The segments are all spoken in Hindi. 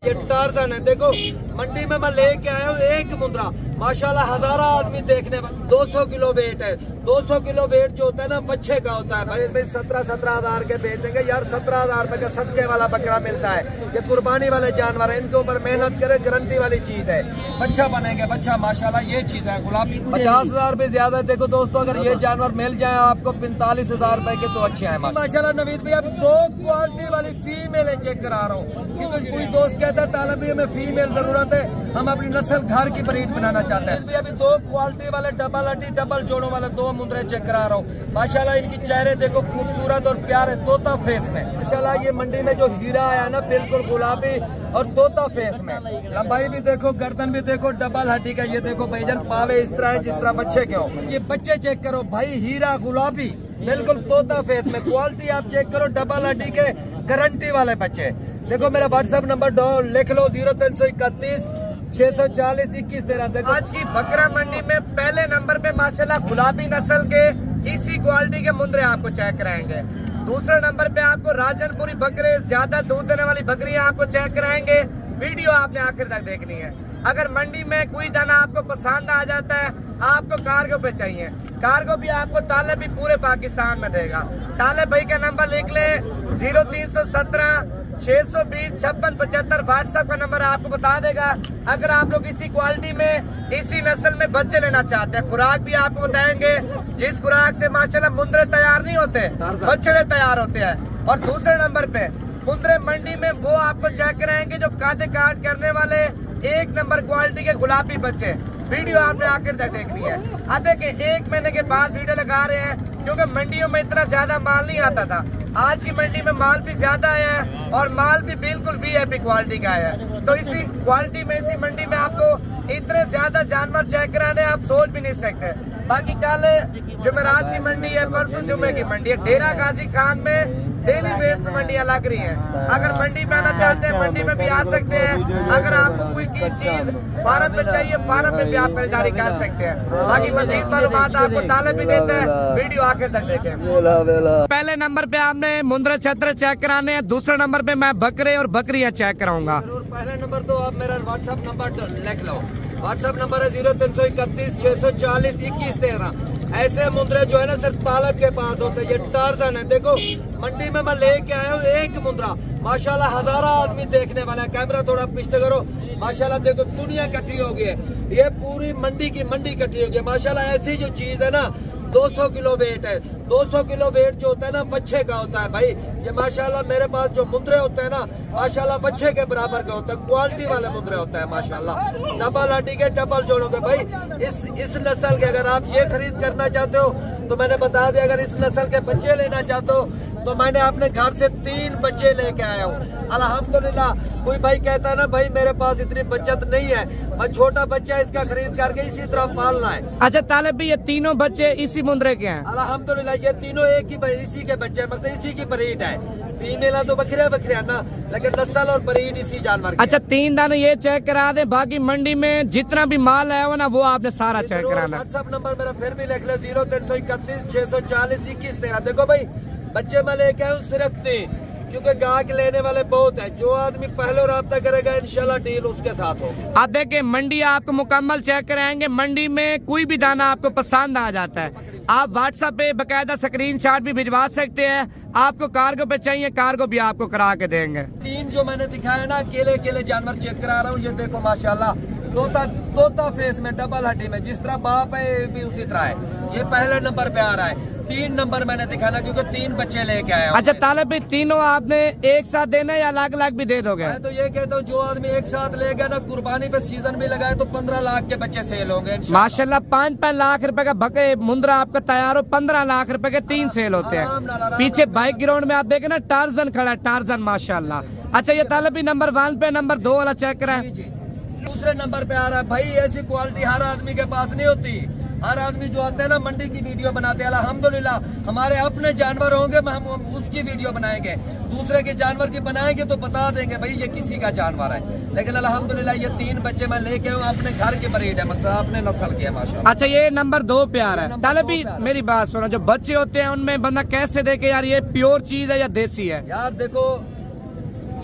ये टार्जन है। देखो मंडी में मैं लेके आया हूँ एक मुंद्रा, माशाल्लाह हजारा आदमी देखने में। 200 किलो वेट है। 200 किलो वेट जो होता है ना बच्चे का होता है। भाई 17 हजार के बेच देंगे यार। 17,000 रुपए का सदके वाला बकरा मिलता है। ये कुर्बानी वाले जानवर है, इनके ऊपर मेहनत करे, गारंटी वाली चीज है। बच्चा बनेंगे बच्चा, माशाल्लाह ये चीज है। गुलाबी 50,000 रुपए ज्यादा। देखो दोस्तों अगर ये जानवर मिल जाए आपको 45,000 रुपए के तो अच्छे हैं माशाल्लाह। नवीद भाई अब 2 क्वालिटी वाली फीमेल चेक करा रहा हूँ, क्योंकि कोई दोस्त कहता है तालब भाई हमें फीमेल जरूरत है, हम अपनी नस्ल घर की ब्रीड बनाना चाहते हैं। अभी 2 क्वालिटी वाले डबल हड्डी डबल जोड़ों वाले 2 मुंद्रे चेक करा रहा हूँ। माशाल्लाह इनकी चेहरे देखो खूबसूरत और प्यारे तोता फेस में। माशाल्लाह ये मंडी में जो हीरा आया ना बिल्कुल गुलाबी और तोता फेस में। लंबाई भी देखो, गर्दन भी देखो, डबल हड्डी का। ये देखो भाईजान पावे इस तरह है जिस तरह बच्चे के हो। ये बच्चे चेक करो भाई, हीरा गुलाबी बिल्कुल तोता फेस में। क्वालिटी आप चेक करो, डबल हड्डी के गारंटी वाले बच्चे। देखो मेरा व्हाट्सएप नंबर लिख लो 0331 640 21 13। देखो आज की बकरा मंडी में पहले नंबर पे माशाल्लाह गुलाबी नस्ल के इसी क्वालिटी के मुंद्रे आपको चेक कराएंगे। दूसरे नंबर पे आपको राजनपुरी बकरे, ज्यादा दूध देने वाली बकरियां आपको चेक कराएंगे। वीडियो आपने आखिर तक देखनी है। अगर मंडी में कोई दाना आपको पसंद आ जाता है, आपको कार्गो पे चाहिए, कार्गो भी आपको ताले भी पूरे पाकिस्तान में देगा। ताले भाई का नंबर लिख ले 0317 620 5675। व्हाट्सएप का नंबर आपको बता देगा। अगर आप लोग इसी क्वालिटी में इसी नस्ल में बच्चे लेना चाहते हैं, खुराक भी आपको बताएंगे। जिस खुराक से माशाल्लाह मुंद्रे तैयार नहीं होते, बच्चे तैयार होते हैं। और दूसरे नंबर पे मुंद्रे मंडी में वो आपको चेक कराएंगे जो काटे काट करने वाले 1 नंबर क्वालिटी के गुलाबी बच्चे। वीडियो आपने आखिर तक देखनी है। अब देखिए 1 महीने के बाद वीडियो लगा रहे हैं, क्योंकि मंडियों में इतना ज्यादा माल नहीं आता था। आज की मंडी में माल भी ज्यादा आया है और माल भी बिल्कुल VIP क्वालिटी का है। तो इसी क्वालिटी में इसी मंडी में आपको इतने ज्यादा जानवर चेक कराने आप सोच भी नहीं सकते। बाकी कल जुमेरात की मंडी है, परसों जुमे की मंडी है। डेरा गाजी खान में डेली बेस में मंडियां लग रही हैं। अगर मंडी में आना चाहते हैं मंडी में भी आ सकते हैं। अगर आपको कोई चीज फार्म में चाहिए, फार्म में भी आप खरीदारी कर सकते हैं। बाकी मजीद मालूमात आपको ताले भी देते हैं। वीडियो आखिर तक देखें। पहले नंबर पे आपने मुंद्रे छत्र चेक कराने हैं, दूसरे नंबर पे मैं बकरे और बकरियां चेक कराऊंगा। पहले नंबर तो आप मेरा व्हाट्सएप नंबर लिख लो। व्हाट्सएप नंबर है 0331 640 21 13। ऐसे मुंद्रे जो है ना सिर्फ तालब के पास होते हैं। ये टार्जन है। देखो मंडी में मैं लेके आया हूँ एक मुंद्रा, माशाल्लाह हजारा आदमी देखने वाला है। कैमरा थोड़ा पीछे करो। माशाल्लाह देखो दुनिया इकट्ठी हो गई है। ये पूरी मंडी की मंडी इकट्ठी हो गई है माशाल्लाह। ऐसी जो चीज है ना 200 किलो वेट है। 200 किलो वेट जो होता है ना बच्चे का होता है भाई। ये माशाल्लाह मेरे पास जो मुंद्रे होते हैं ना माशाल्लाह बच्चे के बराबर का होता है। क्वालिटी वाले मुंद्रे होते हैं माशाल्लाह। डबल हड्डी के डबल जोड़ोगे भाई। इस नस्ल के अगर आप ये खरीद करना चाहते हो तो मैंने बता दिया। अगर इस नस्ल के बच्चे लेना चाहते हो तो मैंने अपने घर से 3 बच्चे लेके आया हूँ अल्हम्दुलिल्लाह। कोई भाई कहता है ना भाई मेरे पास इतनी बचत नहीं है, मैं छोटा बच्चा इसका खरीद करके इसी तरह पालना है। अच्छा तालिब भी ये तीनों बच्चे इसी मुंद्रे के हैं? अल्हम्दुलिल्लाह ये तीनों एक ही इसी के बच्चे, मतलब इसी की ब्रीड है। फीमेल तो बकरिया ना, लेकिन नस्ल और ब्रीड इसी जानवर की। अच्छा 3 दाने ये चेक करा दे, बाकी मंडी में जितना भी माल आया हो ना वो आपने सारा चेक कराना। व्हाट्सएप नंबर मेरा फिर भी लिख ले 0331 640 21 13। देखो भाई बच्चे मैं लेके आया हूँ सिर्फ 3, क्योंकि गाहक लेने वाले बहुत है। जो आदमी पहले रब्ता करेगा इंशाल्लाह डील उसके साथ होगी। आप देखिए मंडी आपको मुकम्मल चेक कराएंगे। मंडी में कोई भी दाना आपको पसंद आ जाता है, आप व्हाट्सएप पे बकायदा स्क्रीनशॉट भी भिजवा सकते हैं। आपको कार्गो पे चाहिए, कार्गो भी आपको करा के देंगे। 3 जो मैंने दिखाया ना अकेले जानवर चेक करा रहा हूँ। ये देखो माशाल्लाह तोता फेस में, डबल हड्डी में, जिस तरह बाप है भी उसी तरह है। ये पहले नंबर पे आ रहा है। 3 नंबर मैंने दिखाना क्योंकि 3 बच्चे लेके आया हूं। अच्छा तालिब भाई तीनों आपने एक साथ देना या अलग अलग भी दे दोगे? मैं तो ये कहता हूँ जो आदमी एक साथ ले गया ना, कुर्बानी पे सीजन भी लगाए तो 15 लाख के बच्चे सेल होंगे माशाल्लाह। 5-5 लाख रुपए का बकरे मुंद्रा आपका तैयार हो, 15 लाख रुपए के 3 सेल होते हैं। पीछे बाइक ग्राउंड में आप देखे ना टार्जन खड़ा है, टार्जन माशाल्लाह। अच्छा ये तालिब भाई नंबर 1 पे नंबर 2 वाला चेक कराए। दूसरे नंबर पे आ रहा है भाई। ऐसी क्वालिटी हर आदमी के पास नहीं होती। हर आदमी जो आते हैं ना मंडी की वीडियो बनाते हैं। अल्हम्दुलिल्लाह हमारे अपने जानवर होंगे, हम उसकी वीडियो बनाएंगे। दूसरे के जानवर की बनाएंगे तो बता देंगे भाई ये किसी का जानवर है। लेकिन अल्हम्दुलिल्लाह ये 3 बच्चे मैं लेके हूँ, अपने घर की ब्रीड है, मतलब अपने नस्ल की है माशाल्लाह। अच्छा ये नंबर 2 पे आ रहा है। तालिब भी मेरी बात सुनो, जो बच्चे होते हैं उनमें बंदा कैसे देखे यार ये प्योर चीज है या देसी है? यार देखो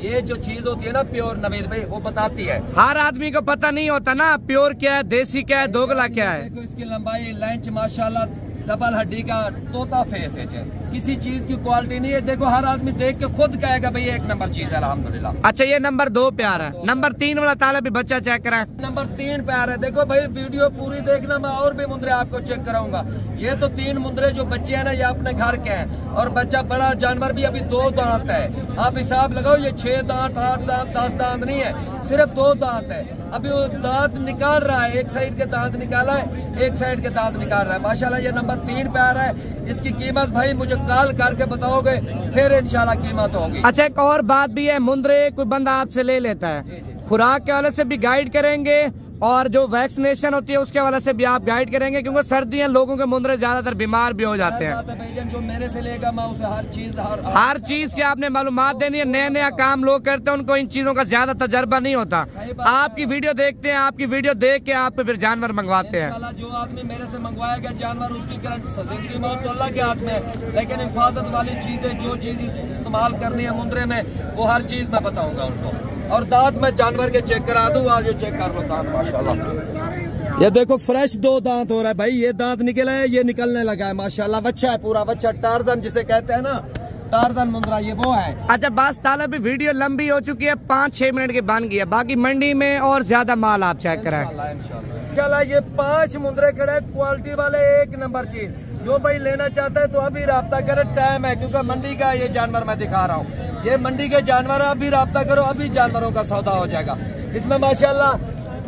ये जो चीज होती है ना प्योर, नवीद भाई वो बताती है। हर आदमी को पता नहीं होता ना प्योर क्या है, देसी क्या है, दोगला क्या है। देखो इसकी लंबाई लेंथ माशाल्लाह डबल हड्डी का तोता फेस है, किसी चीज की क्वालिटी नहीं है। देखो हर आदमी देख के खुद कहेगा भाई एक नंबर चीज है अल्हम्दुलिल्लाह। अच्छा ये नंबर 2 पे आ रहा है, नंबर 3 वाला ताला भी बच्चा चेक करा। नंबर 3 पे आ रहा है। देखो भाई वीडियो पूरी देखना, मैं और भी मुंदरे आपको चेक कराऊंगा। ये तो 3 मुंदरे जो बच्चे हैं ना ये अपने घर के हैं, और बच्चा बड़ा जानवर भी अभी 2 दांत है। आप हिसाब लगाओ ये 6 दांत 8 दांत 10 दांत नहीं है, सिर्फ 2 दांत है। अभी वो दांत निकाल रहा है, एक साइड के दांत निकाला है, एक साइड के दांत निकाल रहा है। माशाल्लाह ये नंबर 3 पे आ रहा है। इसकी कीमत भाई मुझे कॉल करके बताओगे, फिर इंशाल्लाह कीमत होगी। अच्छा एक और बात भी है, मुंदरे कोई बंदा आपसे ले लेता है, खुराक के वाले से भी गाइड करेंगे और जो वैक्सीनेशन होती है उसके वाले से भी आप गाइड करेंगे, क्योंकि सर्दियां लोगों के मुंदरे ज्यादातर बीमार भी हो जाते हैं। जो मेरे से लेगा मैं उसे हर चीज की आपने मालूमात देनी है। नया नया काम लोग करते हैं, उनको इन चीजों का ज्यादा तजर्बा नहीं होता। आपकी वीडियो देखते हैं, आपकी वीडियो देख के आप फिर जानवर मंगवाते हैं। जो आदमी मेरे से मंगवाया गया जानवर उसकी जिंदगी मौत तो अल्लाह के हाथ में, लेकिन हिफाजत वाली चीजें जो चीज इस्तेमाल करनी है मुंदरे में वो हर चीज मैं बताऊंगा उनको। और दांत मैं जानवर के चेक करा दूं, आज ये चेक कर लो दांत माशाल्लाह। ये देखो फ्रेश 2 दांत हो रहा है भाई, ये दांत निकला है, ये निकलने लगा है माशाल्लाह। बच्चा है पूरा बच्चा, टार्जन जिसे कहते हैं ना, टार्जन मुंदरा ये वो है। अच्छा बस ताला भी वीडियो लंबी हो चुकी है, 5-6 मिनट की बन गई है, बाकी मंडी में और ज्यादा माल आप चेक कराएं। चला ये 5 मुंदरे खड़े क्वालिटी वाले, एक नंबर चीज। जो भाई लेना चाहता है तो अभी राब्ता करे, टाइम है क्योंकि मंडी का ये जानवर मैं दिखा रहा हूँ। ये मंडी के जानवर, अभी राब्ता करो, अभी जानवरों का सौदा हो जाएगा। इसमें माशाल्लाह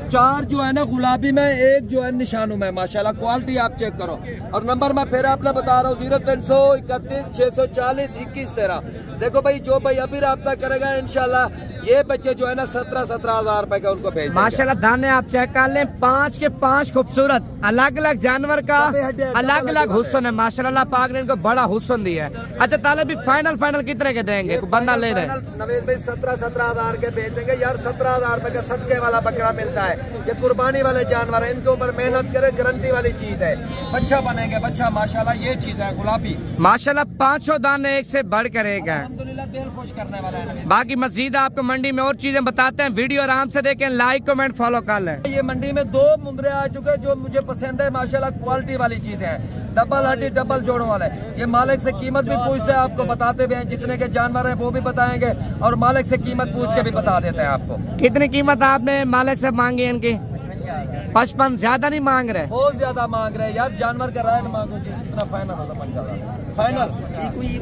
4 जो है ना गुलाबी में, 1 जो है निशानों में, माशाल्लाह क्वालिटी आप चेक करो। और नंबर मैं फिर आपने बता रहा हूँ 0331 640 21 13। देखो भाई जो भाई अभी राब्ता करेगा इंशाल्लाह ये बच्चे जो है ना 17-17 हजार रुपए का उनको भेज माशाल्लाह। दाने आप चेक कर लें, 5 के 5 खूबसूरत अलग अलग जानवर का अलग अलग हुस्न है माशाल्लाह। पाक ने इनको बड़ा हुस्न दिया है। अच्छा ताले भी फाइनल कितने के देंगे, बंदा ले रहे हैं? नवीद भाई 17-17 हजार के भेज देंगे यार। 17 हजार रुपए का सदके वाला बकरा मिलता है, ये कुर्बानी वाले जानवर है, इनके ऊपर मेहनत करे, गारंटी वाली चीज है। बच्चा बनेंगे बच्चा माशाल्लाह, ये चीज है गुलाबी माशाल्लाह। 5 दाने एक से बढ़कर एक है, अल्हम्दुलिल्लाह दिल खुश करने वाला है। बाकी मस्जिद आपको मंडी में और चीजें बताते हैं, वीडियो आराम से देखें, लाइक कमेंट फॉलो कर लें। ये मंडी में 2 मुंदरे आ चुके हैं जो मुझे पसंद है माशाल्लाह, क्वालिटी वाली चीजें हैं, डबल हड्डी डबल जोड़ों वाले। ये मालिक से कीमत भी पूछते हैं, आपको बताते भी हैं, जितने के जानवर हैं वो भी बताएंगे और मालिक से कीमत पूछ के भी बता देते हैं आपको। कितनी कीमत आपने मालिक से मांगी है इनकी? 55। ज्यादा नहीं मांग रहे? बहुत ज्यादा मांग रहे हैं यार, जानवर का रेट मांगो जितना फाइनल होता 50,000 फाइनल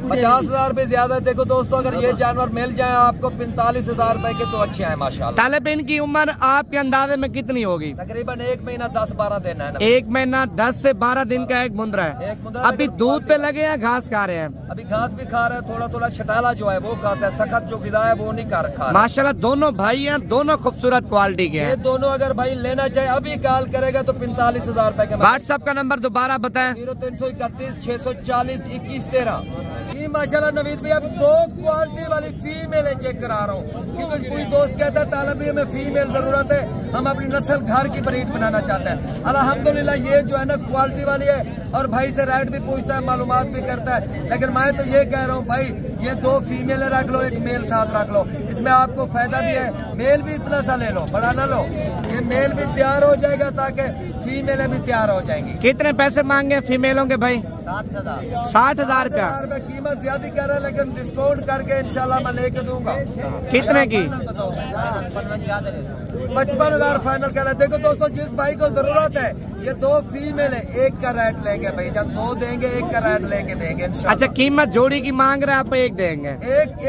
50,000 रुपए ज्यादा। देखो दोस्तों अगर ये जानवर मिल जाए आपको 45,000 रुपए के तो अच्छे हैं माशाल्लाह। ताले पे इनकी उम्र आपके अंदाजे में कितनी होगी? तकरीबन 1 महीना 10-12 दिन है ना। 1 महीना 10 से 12 दिन का एक मुंदरा है। अभी दूध पे लगे हैं, घास खा रहे हैं? अभी घास भी खा रहे हैं, थोड़ा शटाला जो है वो खाता है, सख्त जो गिदा है वो नहीं खा रहा। माशाल्लाह दोनों भाई हैं, दोनों खूबसूरत क्वालिटी के हैं। ये दोनों अगर भाई लेना चाहे अभी कॉल करेगा तो 45,000 रुपए के। व्हाट्सएप का नंबर दोबारा बताएं। 0331 640 21 13। ये माशाल्लाह नवीद भाई अब 2 क्वालिटी वाली फीमेल चेक करा रहा हूँ, क्योंकि कोई दोस्त कहता है तालब हमें फीमेल जरूरत है, हम अपनी नस्ल घर की ब्रीड बनाना चाहते हैं। अल्हम्दुलिल्लाह ये जो है ना क्वालिटी वाली है, और भाई से रेट भी पूछता है, मालूमात भी करता है। लेकिन मैं तो ये कह रहा हूँ भाई ये 2 फीमेल रख लो, 1 मेल साथ रख लो, इसमें आपको फायदा भी है। मेल भी इतना सा ले लो, बड़ा ना लो, ये मेल भी तैयार हो जाएगा ताकि फीमेलें भी तैयार हो जाएंगी। कितने पैसे मांगे फीमेलों के भाई? 60,000 रुपया। कीमत ज्यादा कर रहा है लेकिन डिस्काउंट करके इंशाल्लाह मैं लेके दूंगा। कितने की? 55,000 फाइनल कर रहा है। देखो दोस्तों जिस भाई को जरूरत है, ये 2 फीमेल है, 1 का रेट लेंगे भाई, जब 2 देंगे 1 का रेट लेके देंगे इंशाल्लाह। अच्छा कीमत जोड़ी की मांग रहे हैं आप? 1 देंगे?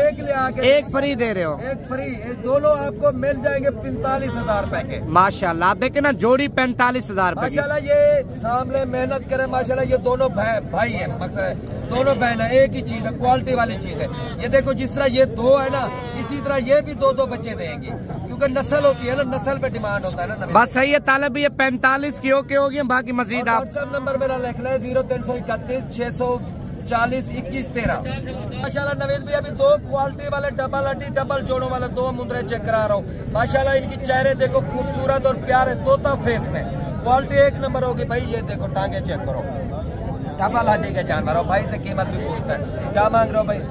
एक ले आके 1 फ्री दे रहे हो? 1 फ्री, दोनों आपको मिल जाएंगे 45,000 रुपए के माशाल्लाह। आप देखे ना जोड़ी 45,000 रुपए। माशाल्लाह ये सामने मेहनत करे माशाल्लाह, ये दोनों भाई है, मकसद दोनों बहन है, एक ही चीज है, क्वालिटी वाली चीज है। ये देखो जिस तरह ये 2 है ना, इसी तरह ये भी 2 बच्चे देंगे, क्योंकि नस्ल होती है ना, नस्ल पे डिमांड होता है ना। बस सही है तालब, ये 45 की होगी, बाकी मजीद आप व्हाट्सएप नंबर मेरा लिख ले 0331 640 21 13। माशाल्लाह नवीद भी अभी 2 क्वालिटी वाले डबल हड्डी डबल जोड़ों वाले 2 मुंदरे चेक करा रहा हूँ। माशाल्लाह इनकी चेहरे देखो खूबसूरत और प्यारे, तोता फेस में क्वालिटी 1 नंबर होगी भाई। ये देखो टांगे चेक करो, डबल हड्डी के जानवर हो। भाई से कीमत भी पूछता है, क्या मांग रहे हो भाई?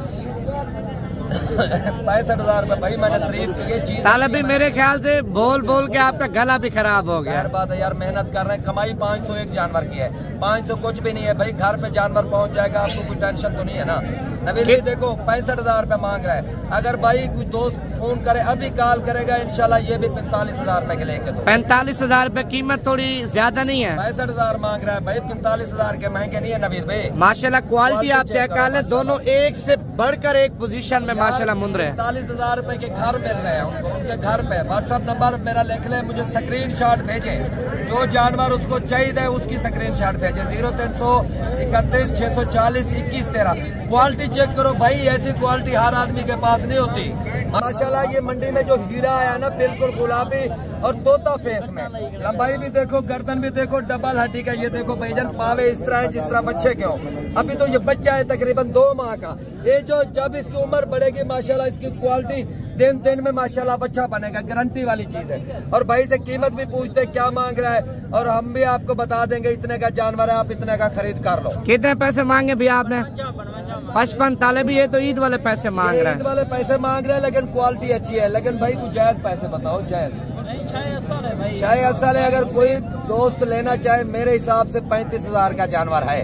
65,000 रुपए भाई, मैंने तारीफ की ये चीज। ताले भी मेरे ख्याल से बोल बोल के आपका गला भी खराब हो गया। बात है यार, मेहनत कर रहे हैं, कमाई 500 एक जानवर की है, 500 कुछ भी नहीं है भाई। घर पे जानवर पहुंच जाएगा, आपको कोई टेंशन तो नहीं है ना। नवीन भाई देखो 65,000 रुपए मांग रहा है। अगर भाई कोई दोस्त फोन करे, अभी कॉल करेगा, इंशाल्लाह ये भी 45,000 रुपए के लेके दो। 45,000 रुपए कीमत थोड़ी ज्यादा नहीं है? 65,000 मांग रहा है भाई, 45,000 के महंगे नहीं है नवीन भाई। माशाल्लाह क्वालिटी आप चेक कर ले, दोनों एक से बढ़कर एक पोजीशन में माशाल्लाह मुंद्रे। 45,000 रुपए के घर मिल रहे हैं उनको, उनके घर पे। व्हाट्सएप नंबर मेरा लिख ले, मुझे स्क्रीनशॉट भेजे, जो जानवर उसको चाहिए उसकी स्क्रीनशॉट भेजे। 0331 640 21 13। क्वालिटी चेक करो भाई, ऐसी क्वालिटी हर आदमी के पास नहीं होती। माशाल्लाह ये मंडी में जो हीरा आया ना, बिल्कुल गुलाबी और तोता फेस में। लंबाई भी देखो, गर्दन भी देखो, डबल हड्डी का। ये देखो भाईजान, पावे इस तरह है जिस तरह बच्चे के हो। अभी तो ये बच्चा है तकरीबन 2 माह का। ये जो जब इसकी उम्र बढ़ेगी माशाल्लाह इसकी क्वालिटी दिन दिन में माशाल्लाह बच्चा बनेगा, गारंटी वाली चीज है। और भाई से कीमत भी पूछते क्या मांग रहा है, और हम भी आपको बता देंगे इतने का जानवर है, आप इतने का खरीद कर लो। कितने पैसे मांगे भैया आपने? 55। ताले भी ये तो ईद वाले पैसे मांग रहे हैं। ईद वाले पैसे मांग रहे हैं, लेकिन क्वालिटी अच्छी है। लेकिन भाई कुछ जायज पैसे बताओ, जायज। शायद असल है, अगर कोई दोस्त लेना चाहे, मेरे हिसाब से 35,000 का जानवर है।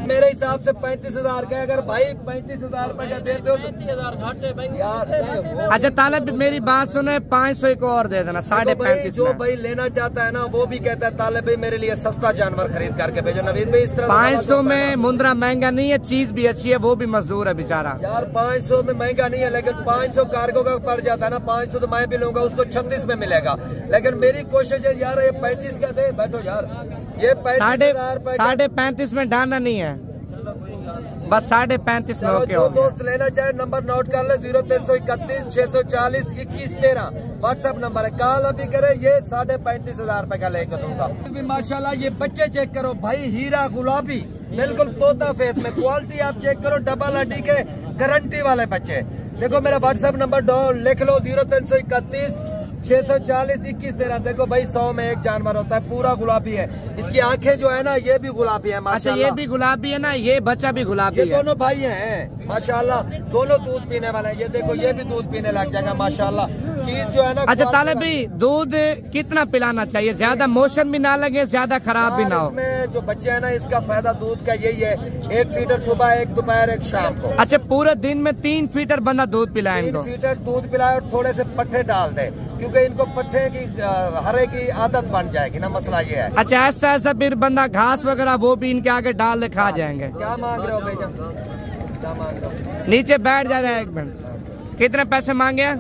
मेरे हिसाब से 35,000 का। अगर भाई 35,000 रुपए का देते हो, 35,000 घाटे भाई यार। अच्छा ताले मेरी बात सुने, 500 को और दे देना, 35.5। जो भाई लेना चाहता है ना, वो भी कहता है ताले भाई मेरे लिए सस्ता जानवर खरीद करके भेजो। नवीन भाई इस तरह 500 में मुंद्रा महंगा नहीं है, चीज भी अच्छी है, वो भी मजदूर है बेचारा। यार 500 में महंगा नहीं है, लेकिन 500 कार्गो का पड़ जाता है ना। 500 तो मैं भी लूंगा, उसको 36 में मिलेगा। लेकिन मेरी कोशिश है यार, ये 35 का दे बैठो यार। ये 35,000 रुपए 35.5 में डालना नहीं है, बस 35.5 में ओके हो। दोस्त लेना चाहे नंबर नोट कर ले, 0331 640 21 13 व्हाट्सएप नंबर है। कॉल अभी करे, ये 35,500 रुपए का लेकर दूंगा। माशाल्लाह ये बच्चे चेक करो भाई, हीरा गुलाबी बिल्कुल तोता फेस में। क्वालिटी आप चेक करो, डबल हड्डी के गारंटी वाले बच्चे। देखो मेरा व्हाट्सएप नंबर लिख लो, 0331 640 21 13। देखो भाई 100 में एक जानवर होता है, पूरा गुलाबी है। इसकी आंखें जो है ना, ये भी गुलाबी है माशाल्लाह। अच्छा ये भी गुलाबी है ना, ये बच्चा भी गुलाबी है। ये दोनों भाई हैं माशाल्लाह, दोनों दूध पीने वाले हैं। ये देखो ये भी दूध पीने लग जाएगा माशाल्लाह। चीज जो है ना। अच्छा ताले भी दूध कितना पिलाना चाहिए? ज्यादा मोशन भी ना लगे, ज्यादा खराब भी ना हो। इसमें जो बच्चे है ना, इसका फायदा दूध का यही है, 1 फीटर सुबह, 1 दोपहर, 1 शाम को। अच्छा पूरे दिन में 3 फीटर बंदा दूध पिलाए? 3 फीटर दूध पिलाए और थोड़े से पट्टे डाल दे, क्योंकि इनको पट्टे की हरे की आदत बन जाएगी ना, मसला ये है। अच्छा ऐसा फिर बंदा घास वगैरह वो भी इनके आगे डाल दे, खा जाएंगे। क्या मांग रहे हो भैया, क्या मांग रहे हो? नीचे बैठ जा रहा है 1 मिनट। कितने पैसे मांगे?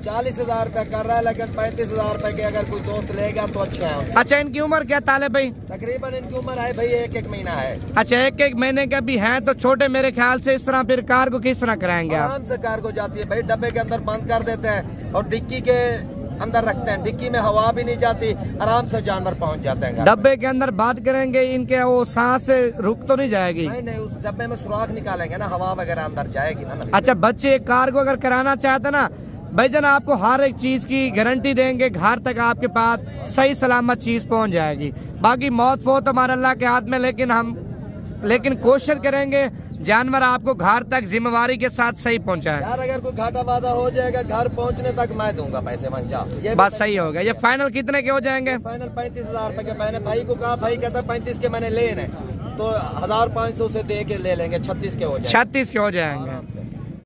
40,000 रुपए कर रहा है, लेकिन 35,000 रुपए के अगर कोई दोस्त लेगा तो अच्छा है। अच्छा इनकी उम्र क्या ताले भाई? तकरीबन इनकी उम्र है भाई 1-1 महीना है। अच्छा 1-1 महीने का भी है, तो छोटे मेरे ख्याल से। इस तरह फिर कार को किस तरह कराएंगे आप? आराम से कार को जाती है भाई, डब्बे के अंदर बंद कर देते हैं और डिक्की के अंदर रखते हैं। डिक्की में हवा भी नहीं जाती, आराम से जानवर पहुंच जाते हैं। डब्बे के अंदर बात करेंगे, इनके वो सांस रुक तो नहीं जाएगी? नहीं, उस डब्बे में सुराख निकालेंगे ना, हवा वगैरह अंदर जाएगी ना। अच्छा बच्चे कार को अगर कराना चाहते ना भाईजान, आपको हर एक चीज की गारंटी देंगे, घर तक आपके पास सही सलामत चीज पहुंच जाएगी। बाकी मौत फोत हमारे अल्लाह के हाथ में, लेकिन कोशिश करेंगे जानवर आपको घर तक जिम्मेवारी के साथ सही पहुंचाए। यार अगर कोई घाटा वादा हो जाएगा, घर पहुंचने तक मैं दूंगा पैसे, मन जा। ये बात सही होगा। ये फाइनल कितने के हो जाएंगे? फाइनल 35,000 रुपए के। मैंने भाई को कहा, भाई कहता 35 के मैंने लेने, तो 1,500 से दे के ले लेंगे, 36 के हो जाएंगे। 36 के हो जाएंगे।